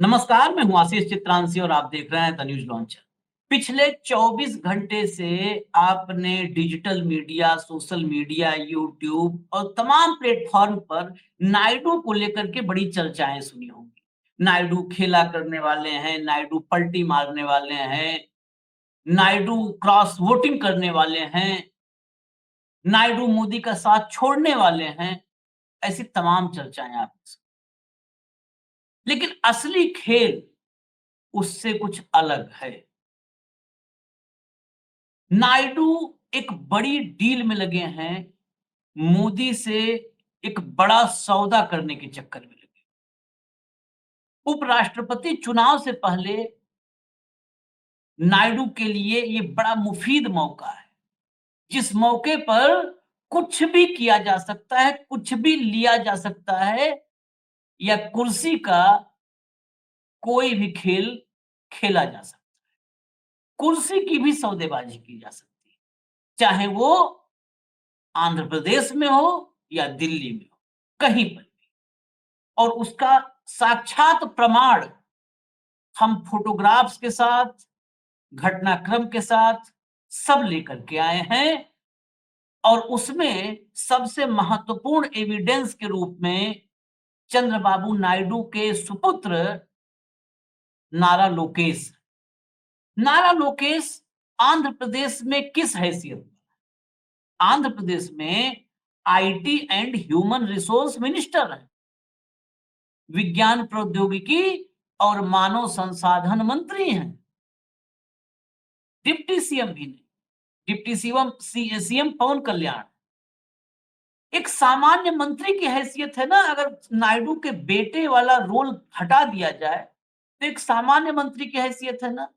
नमस्कार, मैं हूँ आशीष चित्रांशी और आप देख रहे हैं द न्यूज़ लॉन्चर। पिछले 24 घंटे से आपने digital media, social media, YouTube और तमाम प्लेटफ़ॉर्म पर नायडू को लेकर के बड़ी चर्चाएँ सुनी होंगी। नायडू खेला करने वाले हैं, नायडू पलटी मारने वाले हैं, नायडू क्रॉस वोटिंग करने वाले हैं, नायडू मोदी का साथ छोड़ने वाले हैं, ऐसी तमाम चर्चाएँ आपने सुनी। लेकिन असली खेल उससे कुछ अलग है। नायडू एक बड़ी डील में लगे हैं, मोदी से एक बड़ा सौदा करने के चक्कर में लगे। उपराष्ट्रपति चुनाव से पहले नायडू के लिए ये बड़ा मुफीद मौका है, जिस मौके पर कुछ भी किया जा सकता है, कुछ भी लिया जा सकता है या कुर्सी का कोई भी खेल खेला जा सकता है। कुर्सी की भी सौदेबाजी की जा सकती है, चाहे वो आंध्र प्रदेश में हो या दिल्ली में हो, कहीं पर भी। और उसका साक्षात प्रमाण हम फ़ोटोग्राफ्स के साथ, घटनाक्रम के साथ सब लेकर के आए हैं और उसमें सबसे महत्वपूर्ण एविडेंस के रूप में चंद्रबाबू नायडू के सुपुत्र नारा लोकेश। नारा लोकेश आंध्र प्रदेश में किस हैसियत में? आंध्र प्रदेश में IT and human resource minister हैं, विज्ञान प्रौद्योगिकी और मानव संसाधन मंत्री हैं। डिप्टी सीएम भी नहीं, डिप्टी सीएम पवन कल्याण। एक सामान्य मंत्री की हैसियत है ना, अगर नायडू के बेटे वाला रोल हटा दिया जाए, तो एक सामान्य मंत्री की हैसियत है ना।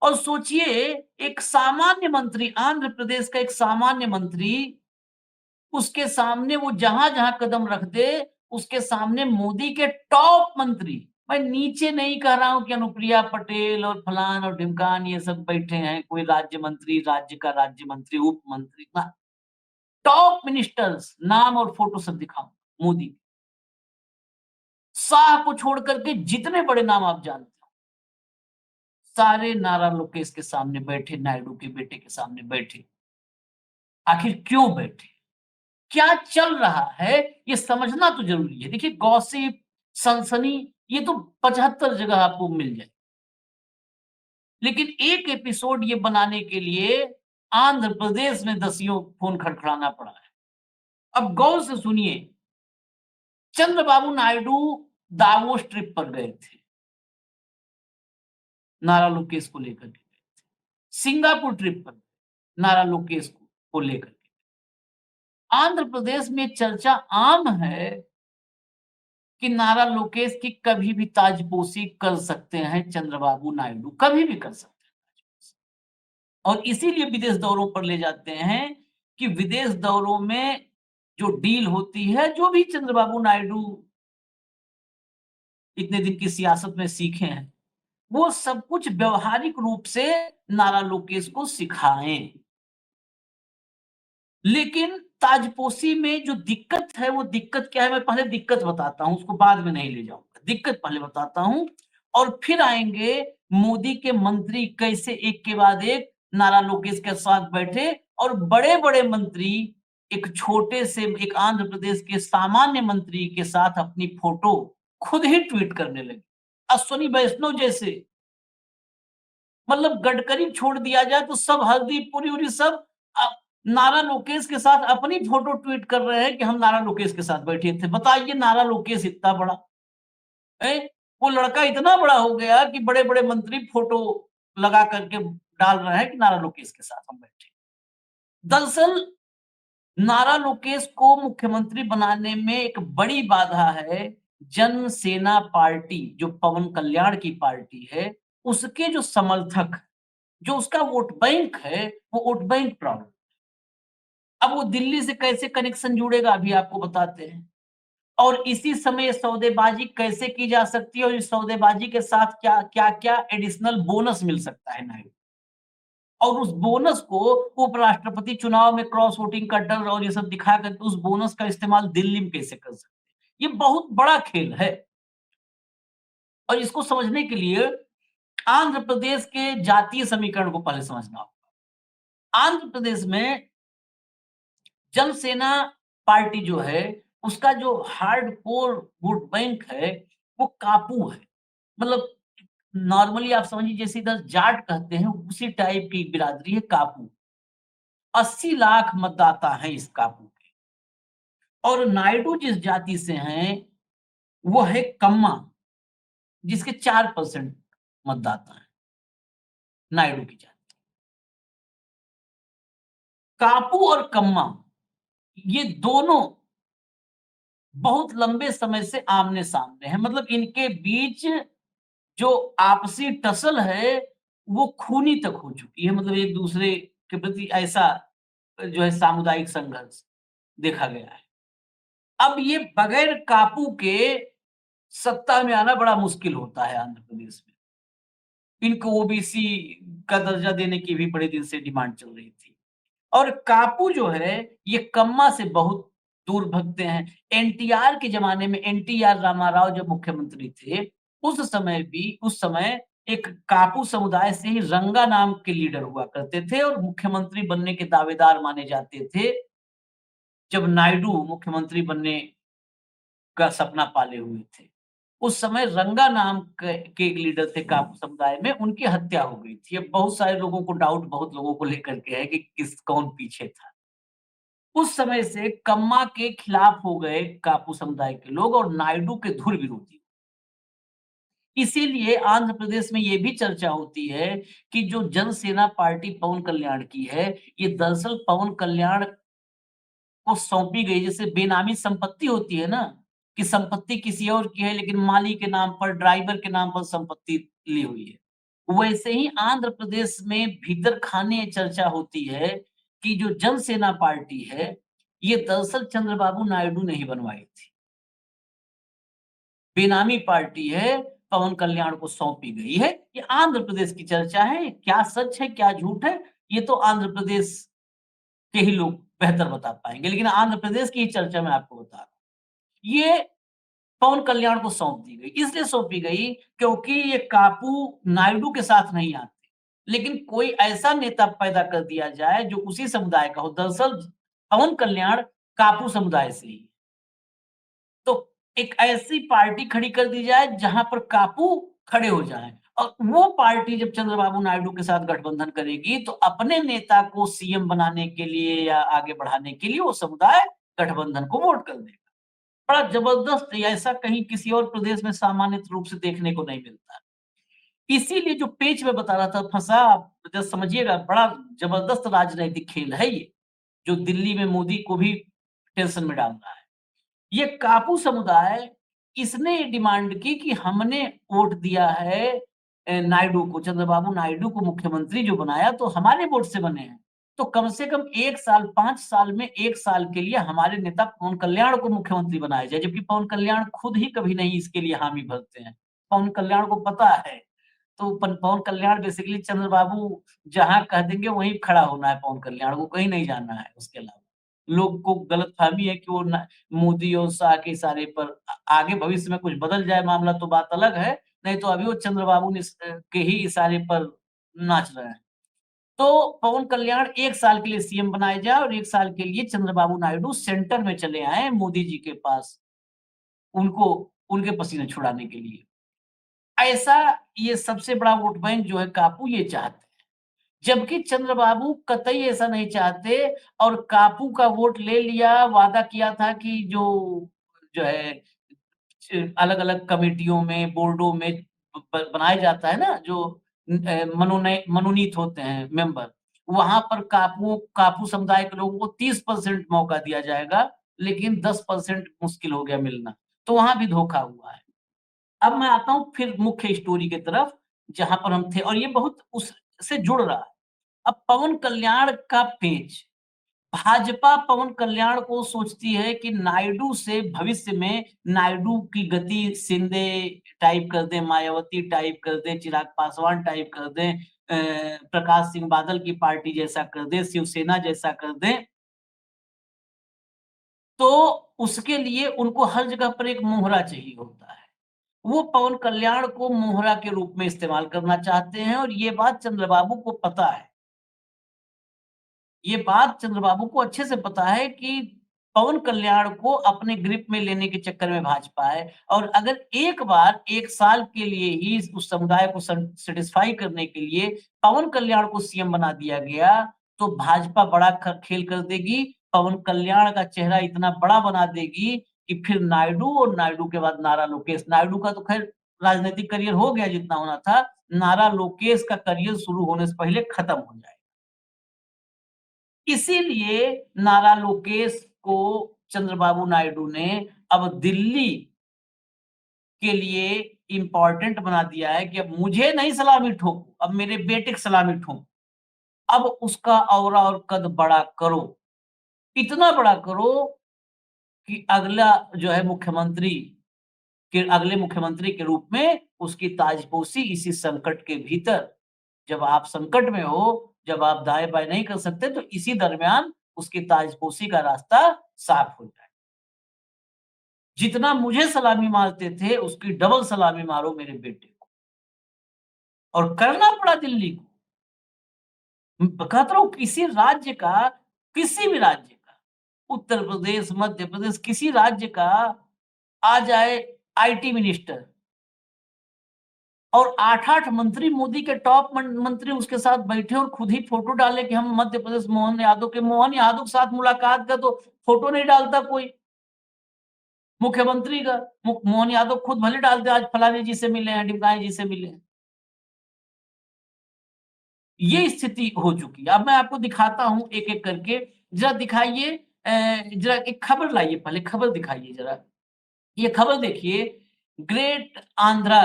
और सोचिए, एक सामान्य मंत्री, आंध्र प्रदेश का एक सामान्य मंत्री, उसके सामने वो जहां-जहां कदम रख दे, उसके सामने मोदी के टॉप मंत्री, मैं नीचे नहीं कह रहा हूँ कि अनुप्रिया पटेल और फलान और ढिमकान ये सब बैठे हैं, कोई राज्य मंत्री, राज्य का राज्य मंत्री, उप मंत्री, ना, टॉप मिनिस्टर्स नाम और फोटो सब दिखाऊँ मोदी। शाह को छोड़ करके जितने बड़े नाम आप जानते हो, सारे नारा लोकेश के सामने बैठे, नायडू के बेटे के सामने बैठे। आखिर क्यों बैठे? क्या चल रहा है, ये समझना तो ज़रूरी है। देखिए, गॉसिप, सनसनी, ये तो 75 जगह आपको मिल जाए। लेकिन एक एपिसोड ये बनाने के लिए आंध्र प्रदेश में दसियों फ़ोन खड़खड़ाना पड़ा है। अब गौर से सुनिए, चंद्रबाबू नायडू दावोस ट्रिप पर गए थे, नारा लोकेश को लेकर के। सिंगापुर ट्रिप पर नारा लोकेश को लेकर के। आंध्र प्रदेश में चर्चा आम है कि नारा लोकेश की कभी भी ताजपोशी कर सकते हैं चंद्रबाबू नायडू, कभी भी कर सकते हैं ताजपोशी। और इसीलिए विदेश दौरों पर ले जाते हैं कि विदेश दौरों में जो डील होती है, जो भी चंद्रबाबू नायडू इतने दिन की सियासत में सीखे हैं, वो सब कुछ व्यावहारिक रूप से नारा लोकेश को सिखाएं। लेकिन ताजपोशी में जो दिक्कत है, वो दिक्कत क्या है, मैं पहले दिक्कत बताता हूँ, उसको बाद में नहीं ले जाऊँगा। दिक्कत पहले बताता हूँ और फिर आएँगे मोदी के मंत्री कैसे एक के बाद एक नारा लोकेश के साथ बैठे और बड़े-बड़े मंत्री एक छोटे से, एक आंध्र प्रदेश के सामान्य मंत्री के साथ अपनी फ़ोटो खुद ही ट्वीट करने लगे। अश्विनी वैष्णव जैसे, मतलब गडकरी छोड़ दिया जाए तो सब हल्दी पूरी-वूरी सब अ, नारा लोकेश के साथ अपनी फ़ोटो ट्वीट कर रहे हैं कि हम नारा लोकेश के साथ बैठे थे। बताइए, नारा लोकेश इतना बड़ा, हैं? वो लड़का इतना बड़ा हो गया कि बड़े-बड़े मंत्री फ़ोटो लगा करके डाल रहे हैं कि नारा लोकेश के साथ हम बैठे। दरअसल नारा लोकेश को मुख्यमंत्री बनाने में एक बड़ी बाधा है, जन सेना पार्टी, जो पवन कल्याण की पार्टी है, उसके जो समर्थक, जो उसका वोट बैंक है, वो वोट बैंक प्रॉब्लम। अब वो दिल्ली से कैसे कनेक्शन जुड़ेगा, अभी आपको बताते हैं। और इसी समय सौदेबाजी कैसे की जा सकती है और इस सौदेबाजी के साथ क्या-क्या एडिशनल बोनस मिल सकता है नायडू। और उस बोनस को उपराष्ट्रपति चुनाव में क्रॉस वोटिंग का डर और ये सब दिखा कर के उस बोनस का इस्तेमाल दिल्ली में कैसे कर सकते हैं। ये बहुत बड़ा खेल है। और इसको समझने के लिए आंध्र प्रदेश के जातीय समीकरण को पहले समझना होगा। आंध्र प्रदेश में जनसेना पार्टी जो है, उसका जो हार्डकोर वोट बैंक है, वो कापू है। मतलब नॉर्मली आप समझिए जैसे इधर जाट कहते हैं, उसी टाइप की बिरादरी है कापू। 80 लाख मतदाता हैं इस कापू के। और नायडू जिस जाति से हैं, वो है कम्मा, जिसके 4% मतदाता हैं, नायडू की जाति। कापू और कम्मा, ये दोनों बहुत लंबे समय से आमने-सामने हैं। मतलब इनके बीच जो आपसी टसल है, वो खूनी तक हो चुकी है। मतलब एक-दूसरे के प्रति ऐसा जो है सामुदायिक संघर्ष देखा गया है। अब ये बगैर कापू के सत्ता में आना बड़ा मुश्किल होता है आंध्र प्रदेश में। इनको ओबीसी का दर्जा देने की भी बड़े दिन से डिमांड चल रही थी। और कापू जो है, ये कम्मा से बहुत दूर भगते हैं। एनटीआर के ज़माने में एनटीआर रामाराव जब मुख्यमंत्री थे, उस समय एक कापू समुदाय से ही रंगा नाम के लीडर हुआ करते थे और मुख्यमंत्री बनने के दावेदार माने जाते थे, जब नायडू मुख्यमंत्री बनने का सपना पाले हुए थे। उस समय रंगा नाम के एक लीडर थे कापू समुदाय में, उनकी हत्या हो गई थी। अब बहुत सारे लोगों को डाउट बहुत लोगों को लेकर के है कि कौन पीछे था। उस समय से कम्मा के खिलाफ हो गए कापू समुदाय के लोग और नायडू के धुर विरोधी। इसीलिए आंध्र प्रदेश में ये भी चर्चा होती है कि जो जनसेना पार्टी पवन कल्याण की है, ये दरअसल पवन कल्याण को सौंपी गई। जैसे बेनामी संपत्ति होती है ना, कि संपत्ति किसी और की है लेकिन माली के नाम पर, ड्राइवर के नाम पर संपत्ति ली हुई है। वैसे ही आंध्र प्रदेश में भीतर खाने चर्चा होती है कि जो जनसेना पार्टी है, ये दरअसल चंद्रबाबू नायडू ने ही बनवाई थी। बेनामी पार्टी है, पवन कल्याण को सौंपी गई है। ये आंध्र प्रदेश की चर्चा है। क्या सच है, क्या झूठ है, ये तो आंध्र प्रदेश के ही लोग बेहतर बता पाएँगे। लेकिन आंध्र प्रदेश की ही चर्चा मैं आपको बता रहा हूँ। ये पवन कल्याण को सौंप दी गई। इसलिए सौंपी गई क्योंकि ये कापू नायडू के साथ नहीं आते। लेकिन कोई ऐसा नेता पैदा कर दिया जाए जो उसी समुदाय का हो। दरअसल पवन कल्याण कापू समुदाय से ही। तो एक ऐसी पार्टी खड़ी कर दी जाए जहां पर कापू खड़े हो जाएं और वो पार्टी जब चंद्रबाबू नायडू के साथ गठबंधन करेगी तो अपने नेता को सीएम बनाने के लिए या आगे बढ़ाने के लिए वो समुदाय गठबंधन को वोट कर देगा। बड़ा जबरदस्त, ऐसा कहीं किसी और प्रदेश में सामान्य रूप से देखने को नहीं मिलता। इसीलिए जो पेच मैं बता रहा था फंसा, आप जरा समझिएगा, बड़ा जबरदस्त राजनैतिक खेल है ये, जो दिल्ली में मोदी को भी टेंशन में डाल रहा है। ये कापू समुदाय, इसने डिमांड की कि हमने वोट दिया है नायडू को, चंद्रबाबू नायडू को मुख्यमंत्री जो बनाया तो हमारे वोट से बने हैं। तो कम से कम 1 साल, 5 साल में 1 साल के लिए हमारे नेता पवन कल्याण को मुख्यमंत्री बनाया जाए, जबकि पवन कल्याण खुद ही कभी नहीं इसके लिए हामी भरते हैं। पवन कल्याण को पता है, तो पवन कल्याण बेसिकली चंद्रबाबू जहाँ कह देंगे वहीं खड़ा होना है पवन कल्याण को, कहीं नहीं जाना है उसके अलावा। लोग को गलतफ़हमी है कि वो न मोदी और शाह के इशारे पर आगे भविष्य में कुछ बदल जाए मामला तो बात अलग है, नहीं तो अभी वो चंद्रबाबू के ही इशारे पर नाच रहे हैं। तो पवन कल्याण 1 साल के लिए सीएम बनाए जाए और 1 साल के लिए चंद्रबाबू नायडू सेंटर में चले आएँ मोदी जी के पास, उनको उनके पसीने छुड़ाने के लिए। ऐसा ये सबसे बड़ा वोट बैंक जो है कापू ये चाहते हैं। जबकि चंद्रबाबू कतई ऐसा नहीं चाहते और कापू का वोट ले लिया, वादा किया था कि जो है अलग-अलग कमेटियों में, बोर्डों में बनाया जाता है ना, जो मनोनीत होते हैं मेंबर, वहाँ पर कापू समुदाय के लोगों को 30% मौका दिया जाएगा, लेकिन 10% मुश्किल हो गया मिलना। तो वहाँ भी धोखा हुआ है। अब मैं आता हूँ फिर मुख्य स्टोरी की तरफ, जहाँ पर हम थे और ये बहुत उससे जुड़ रहा है। अब पवन कल्याण का पेच, भाजपा पवन कल्याण को सोचती है कि नायडू से भविष्य में नायडू की गति शिंदे टाइप कर दें, मायावती टाइप कर दें, चिराग पासवान टाइप कर दें, प्रकाश सिंह बादल की पार्टी जैसा कर दें, शिवसेना जैसा कर दें। तो उसके लिए उनको हर जगह पर एक मोहरा चाहिए होता है। वो पवन कल्याण को मोहरा के रूप में इस्तेमाल करना चाहते हैं और ये बात चंद्रबाबू को पता है। ये बात चंद्रबाबू को अच्छे से पता है कि पवन कल्याण को अपने ग्रिप में लेने के चक्कर में भाजपा है और अगर एक बार 1 साल के लिए ही उस समुदाय को सैटिस्फाई करने के लिए पवन कल्याण को सीएम बना दिया गया, तो भाजपा बड़ा ख खेल कर देगी। पवन कल्याण का चेहरा इतना बड़ा बना देगी कि फिर नायडू और नायडू के बाद नारा लोकेश। नायडू का तो खैर राजनीतिक करियर हो गया जितना होना था, नारा लोकेश का करियर शुरू होने से पहले खत्म हो जाएगा। इसीलिए नारा लोकेश को चंद्रबाबू नायडू ने अब दिल्ली के लिए इम्पोर्टेंट बना दिया है कि अब मुझे नहीं सलामी ठोको, अब मेरे बेटे की सलामी ठोको। अब उसका औरा और कद बड़ा करो, इतना बड़ा करो कि अगला जो है मुख्यमंत्री अगले मुख्यमंत्री के रूप में उसकी ताजपोशी इसी संकट के भीतर, जब आप संकट में हो, जब आप दाएँ-बाएँ नहीं कर सकते, तो इसी दरमियान उसकी ताजपोशी का रास्ता साफ हो जाए। जितना मुझे सलामी मारते थे, उसकी डबल सलामी मारो मेरे बेटे को और करना पड़ा दिल्ली को। कहता रहा हूँ किसी भी राज्य का, उत्तर प्रदेश, मध्य प्रदेश, किसी राज्य का आ जाए आईटी मिनिस्टर और 8-8 मंत्री मोदी के टॉप मंत्री उसके साथ बैठे और खुद ही फोटो डाले कि हम मध्य प्रदेश मोहन यादव के साथ मुलाकात का तो फोटो नहीं डालता कोई मुख्यमंत्री का। मोहन यादव खुद भले डालते आज फलाने जी से मिले हैं, ढिमकाने जी से मिले हैं। ये स्थिति हो चुकी है। अब मैं आपको दिखाता हूँ एक-एक करके। जरा दिखाइए जरा एक खबर लाइए पहले खबर दिखाइए जरा। ये खबर देखिए ग्रेट आंध्रा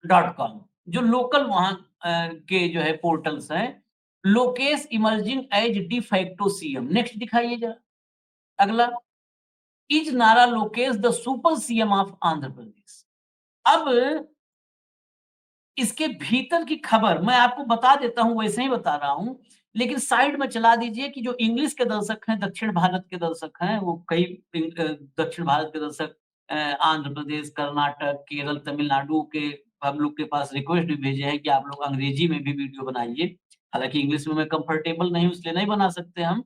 डॉट कॉम जो लोकल वहाँ के जो है पोर्टल्स हैं। Lokesh emerging as de facto CM. Next दिखाइए जरा अगला। Is Nara Lokesh the super CM of Andhra Pradesh. अब इसके भीतर की खबर मैं आपको बता देता हूँ, वैसे ही बता रहा हूँ, लेकिन साइड में चला दीजिए कि जो इंग्लिश के दर्शक हैं, दक्षिण भारत के दर्शक हैं, वो कई दक्षिण भारत के दर्शक आंध्र प्रदेश, कर्नाटक, केरल, तमिलनाडु के हम लोग के पास रिक्वेस्ट भी भेजे हैं कि आप लोग अंग्रेजी में भी वीडियो बनाइए। हालाँकि इंग्लिश में मैं कंफर्टेबल नहीं हूँ, इसलिए नहीं बना सकते हम,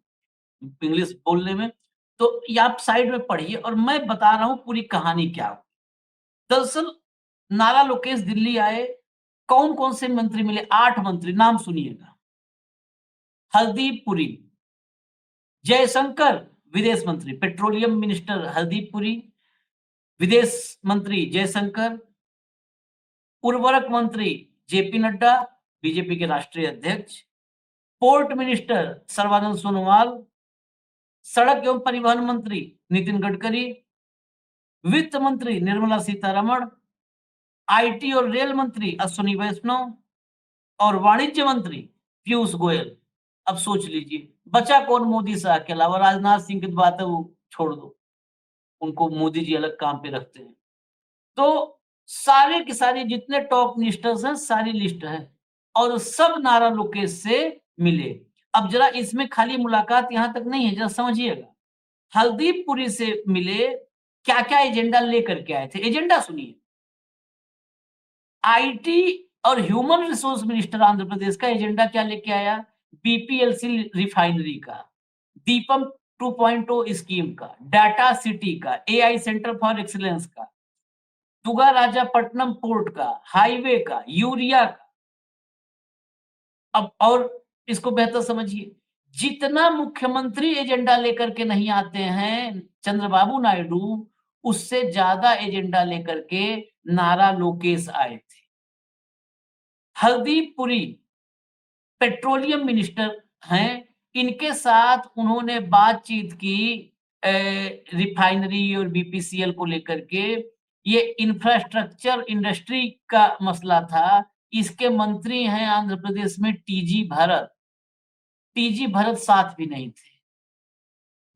इंग्लिश बोलने में। तो ये आप साइड में पढ़िए और मैं बता रहा हूँ पूरी कहानी क्या हुई। दरअसल नारा लोकेश दिल्ली आए, कौन-कौन से मंत्री मिले? 8 मंत्री, नाम सुनिएगा। हरदीप पुरी, जयशंकर विदेश मंत्री, पेट्रोलियम मिनिस्टर हरदीप पुरी, विदेश मंत्री जयशंकर, उर्वरक मंत्री जेपी नड्डा, बीजेपी के राष्ट्रीय अध्यक्ष, पोर्ट मिनिस्टर सर्बानंद सोनोवाल, सड़क एवं परिवहन मंत्री नितिन गडकरी, वित्त मंत्री निर्मला सीतारमण, आईटी और रेल मंत्री अश्विनी वैष्णव और वाणिज्य मंत्री पीयूष गोयल। अब सोच लीजिए बचा कौन मोदी शाह के अलावा? राजनाथ सिंह की तो बात है वो छोड़ दो, उनको मोदी जी अलग काम पे रखते हैं। तो सारे के सारे जितने टॉप मिनिस्टर्स हैं सारी लिस्ट है और सब नारा लोकेश से मिले। अब जरा इसमें खाली मुलाकात यहाँ तक नहीं है, जरा समझिएगा। हरदीप पुरी से मिले, क्या-क्या एजेंडा लेकर के आए थे? एजेंडा सुनिए। आईटी और human resource minister Andhra Pradesh का एजेंडा क्या लेके आया? बीपीएलसी रिफाइनरी का, दीपम 2.0 स्कीम का, डाटा सिटी का, एआई सेंटर फॉर एक्सीलेंस का, तुगा राजापट्टनम पोर्ट का, हाईवे का, यूरिया का। अब और इसको बेहतर समझिए, जितना मुख्यमंत्री एजेंडा लेकर के नहीं आते हैं चंद्रबाबू नायडू, उससे ज्यादा एजेंडा लेकर के नारा लोकेश आए थे। हरदीप पुरी पेट्रोलियम मिनिस्टर हैं, इनके साथ उन्होंने बातचीत की रिफाइनरी और बीपीसीएल को लेकर के। ये इंफ्रास्ट्रक्चर इंडस्ट्री का मसला था। इसके मंत्री हैं आंध्र प्रदेश में टीजी भरत। टीजी भरत साथ भी नहीं थे।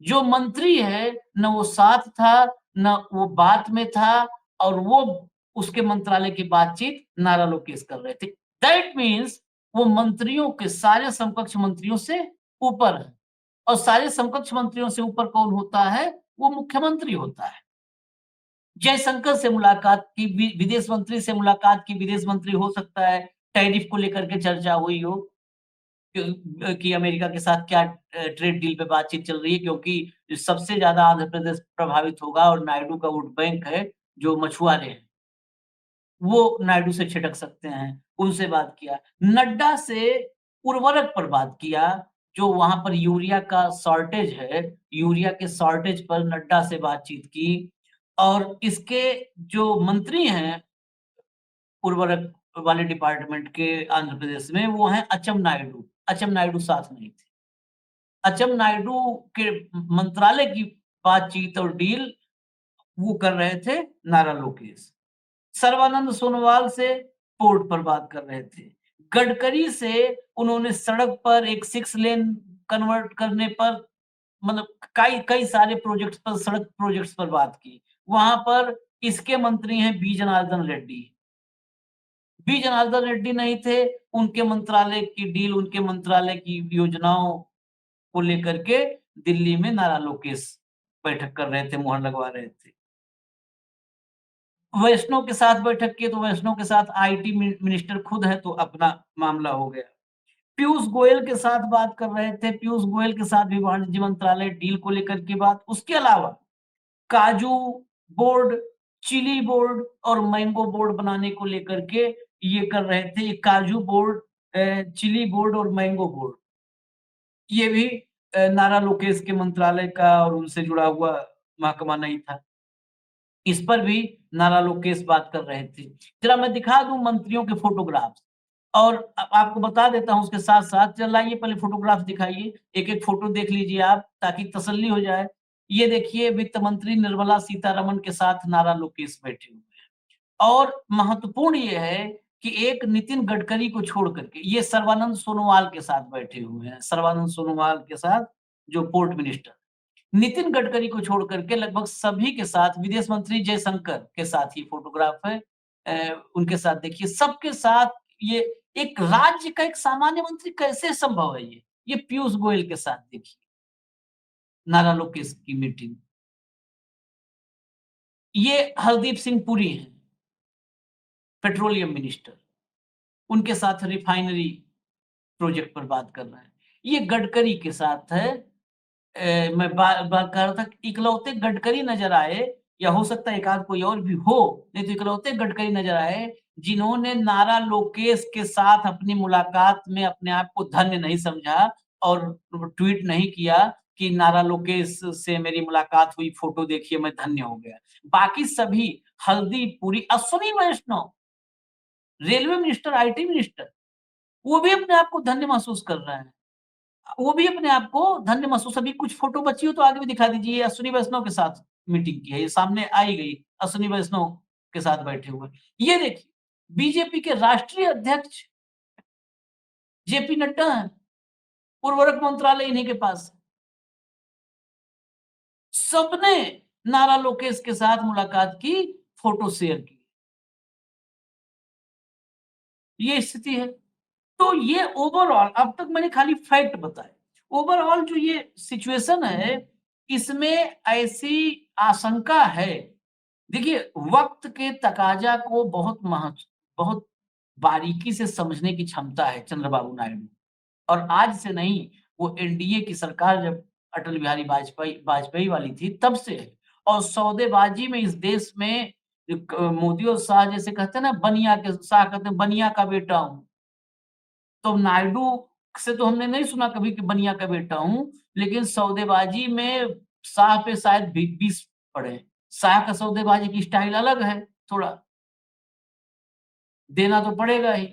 जो मंत्री है न वो साथ था, न वो बात में था और वो उसके मंत्रालय की बातचीत नारा लोकेश कर रहे थे। दैट मीन्स वो मंत्रियों के सारे समकक्ष मंत्रियों से ऊपर है और सारे समकक्ष मंत्रियों से ऊपर कौन होता है? वो मुख्यमंत्री होता है। जयशंकर से मुलाकात की, विदेश मंत्री से मुलाकात की, विदेश मंत्री हो सकता है टैरिफ को लेकर के चर्चा हुई हो कि अमेरिका के साथ क्या ट्रेड डील पे बातचीत चल रही है, क्योंकि सबसे ज़्यादा आंध्र प्रदेश प्रभावित होगा और नायडू का वोट बैंक है, जो मछुआरे हैं। वो नायडू से छिटक सकते हैं, उनसे बात किया। नड्डा से उर्वरक पर बात किया, जो वहाँ पर यूरिया का शॉर्टेज है, यूरिया के शॉर्टेज पर नड्डा से बातचीत की और इसके जो मंत्री हैं, उर्वरक वाले डिपार्टमेंट के आंध्र प्रदेश में, वो हैं अच्चम नायडू। अच्चम नायडू साथ नहीं थे। अच्चम नायडू के मंत्रालय की बातचीत और डील वो कर रहे थे नारा लोकेश। सर्बानंद सोनोवाल से पोर्ट पर बात कर रहे थे। गडकरी से उन्होंने सड़क पर एक 6 लेन कन्वर्ट करने पर, मतलब कई कई सारे प्रोजेक्ट्स पर, सड़क प्रोजेक्ट्स पर बात की। वहाँ पर इसके मंत्री हैं बी जनार्दन रेड्डी। बी जनार्दन रेड्डी नहीं थे, उनके मंत्रालय की डील, उनके मंत्रालय की योजनाओं को लेकर के दिल्ली में नारा लोकेश बैठक कर रहे थे, मुहर लगवा रहे थे। वैष्णव के साथ बैठक की तो वैष्णव के साथ आईटी मिनिस्टर खुद है, तो अपना मामला हो गया। पीयूष गोयल के साथ बात कर रहे थे, पीयूष गोयल के साथ भी वाणिज्य मंत्रालय डील को लेकर के बात। उसके अलावा काजू बोर्ड, चिली बोर्ड और मैंगो बोर्ड बनाने को लेकर के ये कर रहे थे। ये काजू बोर्ड, चिली बोर्ड और मैंगो बोर्ड, ये भी नारा लोकेश के मंत्रालय का और उनसे जुड़ा हुआ महकमा नहीं था। इस पर भी नारा लोकेश बात कर रहे थे। जरा मैं दिखा दूँ मंत्रियों के फ़ोटोग्राफ्स और आपको बता देता हूँ उसके साथ-साथ, चल लाइए पहले फ़ोटोग्राफ्स दिखाइए। एक-एक फ़ोटो देख लीजिए आप, ताकि तसल्ली हो जाए। ये देखिए, वित्त मंत्री निर्मला सीतारमण के साथ नारा लोकेश बैठे हुए हैं। और महत्वपूर्ण ये है कि एक नितिन गडकरी को छोड़ कर के ये सर्बानंद सोनोवाल के साथ बैठे हुए हैं। सर्बानंद सोनोवाल के साथ, जो पोर्ट मिनिस्टर। नितिन गडकरी को छोड़ करके लगभग सभी के साथ, विदेश मंत्री जयशंकर के साथ ये फोटोग्राफ है। उनके साथ देखिए, सबके साथ ये, एक राज्य का एक सामान्य मंत्री कैसे संभव है ये? ये पीयूष गोयल के साथ देखिए, नारा लोकेश की मीटिंग। ये हरदीप सिंह पुरी हैं, पेट्रोलियम मिनिस्टर। उनके साथ रिफाइनरी प्रोजेक्ट पर बात कर रहे हैं। ये गडकरी के साथ है। मैं बात कर रहा था कि इकलौते गडकरी नज़र आए, या हो सकता है एक आध कोई और भी हो, नहीं तो इकलौते गडकरी नज़र आए, जिन्होंने नारा लोकेश के साथ अपनी मुलाकात में अपने आप को धन्य नहीं समझा और ट्वीट नहीं किया कि नारा लोकेश से मेरी मुलाकात हुई, फ़ोटो देखिए मैं धन्य हो गया। बाकी सभी, हरदीप पुरी, अश्विनी वैष्णव, रेलवे मिनिस्टर, आईटी मिनिस्टर, वो भी अपने आप को धन्य महसूस कर रहे हैं। वो भी अपने आप को धन्य महसूस, अभी कुछ फ़ोटो बची हो तो आगे भी दिखा दीजिए। ये अश्विनी वैष्णव के साथ मीटिंग की है, ये सामने आई गई, अश्विनी वैष्णव के साथ बैठे हुए। ये देखिए, बीजेपी के राष्ट्रीय अध्यक्ष जेपी नड्डा हैं, उर्वरक मंत्रालय इन्हीं के पास है। सबने नारा लोकेश के साथ मुलाकात की, फ़ोटो शेयर की। ये स्थिति है। तो ये ओवरऑल, अब तक मैंने खाली फैक्ट बताए। ओवरऑल जो ये सिचुएशन है, इसमें ऐसी आशंका है। देखिए, वक़्त के तकाज़ा को बहुत बारीकी से समझने की क्षमता है चंद्रबाबू नायडू। और आज से नहीं, वो एनडीए की सरकार जब अटल बिहारी वाजपेयी वाजपेयी वाली थी, तब से है। और सौदेबाजी में इस देश में एक मोदी और शाह जैसे कहते हैं ना, बनिया के शाह कहते हैं बनिया का बेटा हूँ। तो नायडू से तो हमने नहीं सुना कभी कि बनिया का बेटा हूँ, लेकिन सौदेबाजी में शाह पे शायद 20 पड़े। शाह का सौदेबाजी की स्टाइल अलग है थोड़ा, देना तो पड़ेगा ही,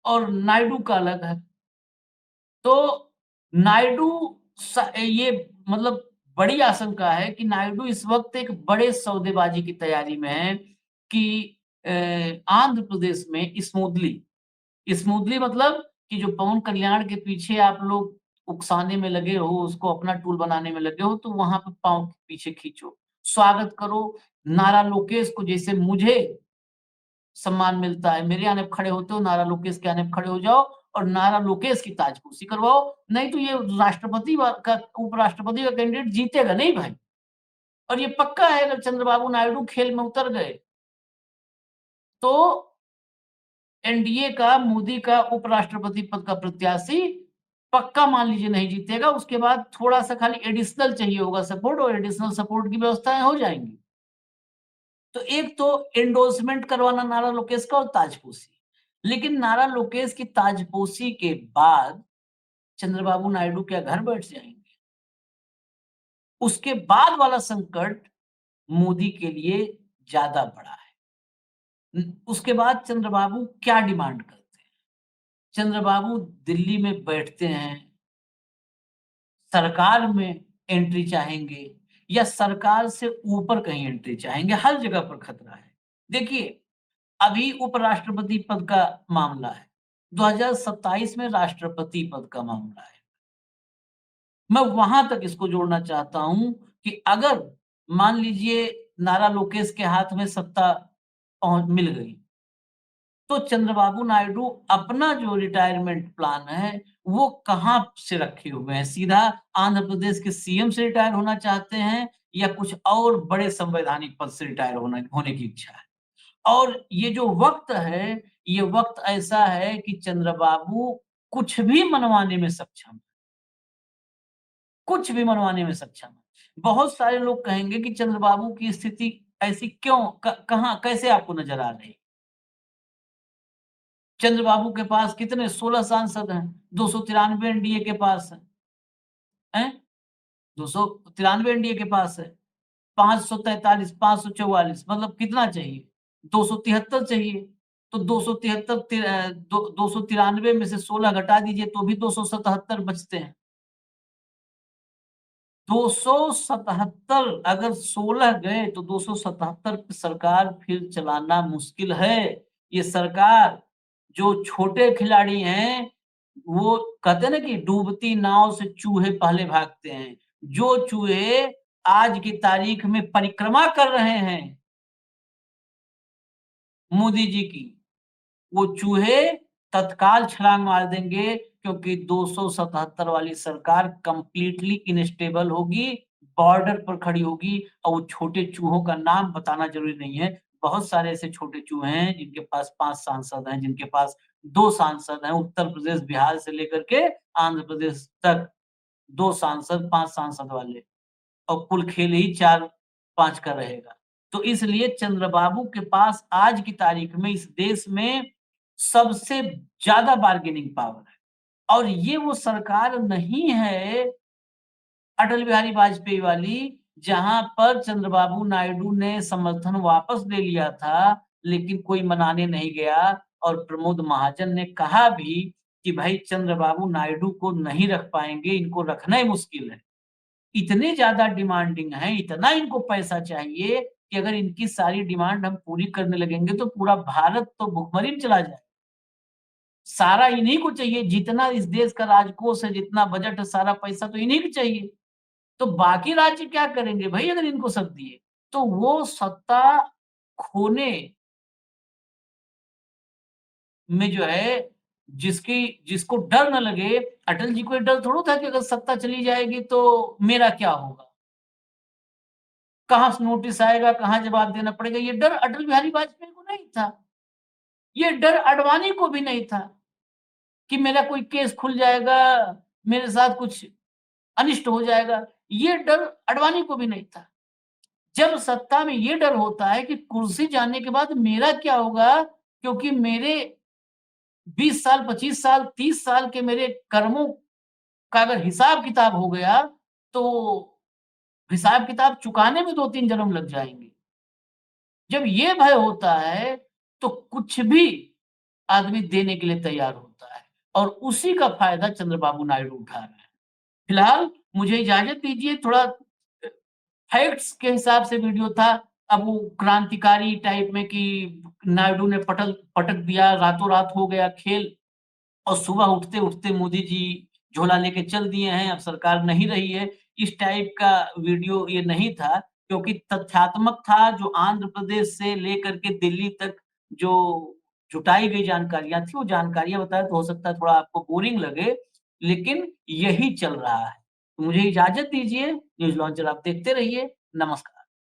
और नायडू का अलग है। तो नायडू ये, मतलब बड़ी आशंका है कि नायडू इस वक़्त एक बड़े सौदेबाजी की तैयारी में हैं कि अ, आंध्र प्रदेश में स्मूथली मतलब कि जो पवन कल्याण के पीछे आप लोग उकसाने में लगे हो, उसको अपना टूल बनाने में लगे हो, तो वहाँ पे पाँव पीछे खींचो, स्वागत करो। नारा लोकेश को जैसे मुझे सम्मान मिलता है, मेरे आने पे खड़े होते हो, नारा लोकेश के आने पे खड़े हो जाओ और नारा लोकेश की ताजपोशी करवाओ, नहीं तो ये राष्ट्रपति का उपराष्ट्रपति का कैंडिडेट जीतेगा नहीं भाई। और ये पक्का है अगर चंद्रबाबू नायडू खेल में उतर गए, तो एनडीए का मोदी का उपराष्ट्रपति पद का प्रत्याशी पक्का मान लीजिए नहीं जीतेगा। उसके बाद थोड़ा-सा खाली एडिशनल चाहिए होगा सपोर्ट और एडिशनल सपोर्ट की व्यवस्थाएँ हो जाएँगी। तो एक तो एंडोर्समेंट करवाना नारा लोकेश का और ताजपोशी। लेकिन नारा लोकेश की ताजपोशी के बाद चंद्रबाबू नायडू क्या घर बैठ जाएँगे? उसके बाद वाला संकट मोदी के लिए ज़्यादा बड़ा है। उसके बाद चंद्रबाबू क्या डिमांड करते हैं? चंद्रबाबू दिल्ली में बैठते हैं, सरकार में एंट्री चाहेंगे या सरकार से ऊपर कहीं एंट्री चाहेंगे, हर जगह पर खतरा है। देखिए, अभी उपराष्ट्रपति पद का मामला है, 2027 में राष्ट्रपति पद का मामला है। मैं वहाँ तक इसको जोड़ना चाहता हूँ कि अगर मान लीजिए नारा लोकेश के हाथ में सत्ता मिल गई, तो चंद्रबाबू नायडू अपना जो रिटायरमेंट प्लान है, वो कहाँ से रखे हुए हैं? सीधा आंध्र प्रदेश के सीएम से रिटायर होना चाहते हैं या कुछ और बड़े संवैधानिक पद से रिटायर होने की इच्छा है? और ये जो वक़्त है, ये वक़्त ऐसा है कि चंद्रबाबू कुछ भी मनवाने में सक्षम है, कुछ भी मनवाने में सक्षम है। बहुत सारे लोग कहेंगे कि चंद्रबाबू की स्थिति ऐसी क्यों कहाँ कैसे आपको नज़र आ रही? चंद्रबाबू के पास कितने 16 सांसद हैं, 293 एनडीए के पास हैं? 293 एनडीए के पास है, 543 544 मतलब कितना चाहिए? 273 चाहिए, तो 273 293 में से 16 घटा दीजिए तो भी 277 बचते हैं। 277 अगर 16 गए तो 277 पे सरकार फिर चलाना मुश्किल है। ये सरकार जो छोटे खिलाड़ी हैं, वो कहते हैं ना कि डूबती नाव से चूहे पहले भागते हैं। जो चूहे आज की तारीख में परिक्रमा कर रहे हैं मोदी जी की, वो चूहे तत्काल छलांग मार देंगे क्योंकि 277 वाली सरकार कंप्लीटली इनस्टेबल होगी, बॉर्डर पर खड़ी होगी और वो छोटे चूहों का नाम बताना ज़रूरी नहीं है। बहुत सारे ऐसे छोटे चूहे हैं जिनके पास 5 सांसद हैं, जिनके पास 2 सांसद हैं, उत्तर प्रदेश, बिहार से लेकर के आंध्र प्रदेश तक 2 सांसद, 5 सांसद वाले। और कुल खेल ही 4-5 का रहेगा। तो इसलिए चंद्रबाबू के पास आज की तारीख में इस देश में सबसे ज़्यादा बार्गेनिंग पावर है और ये वो सरकार नहीं है अटल बिहारी वाजपेयी वाली, जहाँ पर चंद्रबाबू नायडू ने समर्थन वापस ले लिया था, लेकिन कोई मनाने नहीं गया और प्रमोद महाजन ने कहा भी कि भाई चंद्रबाबू नायडू को नहीं रख पाएँगे, इनको रखना ही मुश्किल है। इतने ज़्यादा डिमांडिंग हैं, इतना इनको पैसा चाहिए कि अगर इनकी सारी डिमांड हम पूरी करने लगेंगे तो पूरा भारत तो भुखमरी में चला जाए। सारा इन्हीं को चाहिए, जितना इस देश का राजकोष है, जितना बजट है, सारा पैसा तो इन्हीं को चाहिए। तो बाकी राज्य क्या करेंगे भई अगर इनको सब दिए? तो वो सत्ता खोने में जो है जिसको डर ना लगे, अटल जी को ये डर थोड़ा था कि अगर सत्ता चली जाएगी तो मेरा क्या होगा? कहाँ से नोटिस आएगा, कहाँ जवाब देना पड़ेगा, ये डर अटल बिहारी वाजपेयी को नहीं था। ये डर अडवाणी को भी नहीं था कि मेरा कोई केस खुल जाएगा, मेरे साथ कुछ अनिष्ट हो जाएगा, ये डर अडवाणी को भी नहीं था। जब सत्ता में ये डर होता है कि कुर्सी जाने के बाद मेरा क्या होगा, क्योंकि मेरे 20 साल, 25 साल, 30 साल के मेरे कर्मों का अगर हिसाब-किताब हो गया, तो हिसाब-किताब चुकाने में 2-3 जन्म लग जाएँगे। जब ये भय होता है, तो कुछ भी आदमी देने के लिए तैयार होता है और उसी का फ़ायदा चंद्रबाबू नायडू उठा रहे हैं। फिलहाल मुझे इजाज़त दीजिए थोड़ा फैक्ट्स के हिसाब से वीडियो था। अब वो क्रांतिकारी टाइप में कि नायडू ने पटक दिया, रातों-रात हो गया खेल और सुबह उठते-उठते मोदी जी झोला लेके चल दिए हैं, अब सरकार नहीं रही है। इस टाइप का वीडियो ये नहीं था, क्योंकि तथ्यात्मक था जो आंध्र प्रदेश से लेकर के दिल्ली तक जो जुटाई गई जानकारियाँ थी, वो जानकारियाँ बताएँ तो हो सकता है थोड़ा आपको बोरिंग लगे, लेकिन यही चल रहा है। तो मुझे इजाज़त दीजिए, न्यूज़ लॉन्चर आप देखते रहिए। नमस्कार।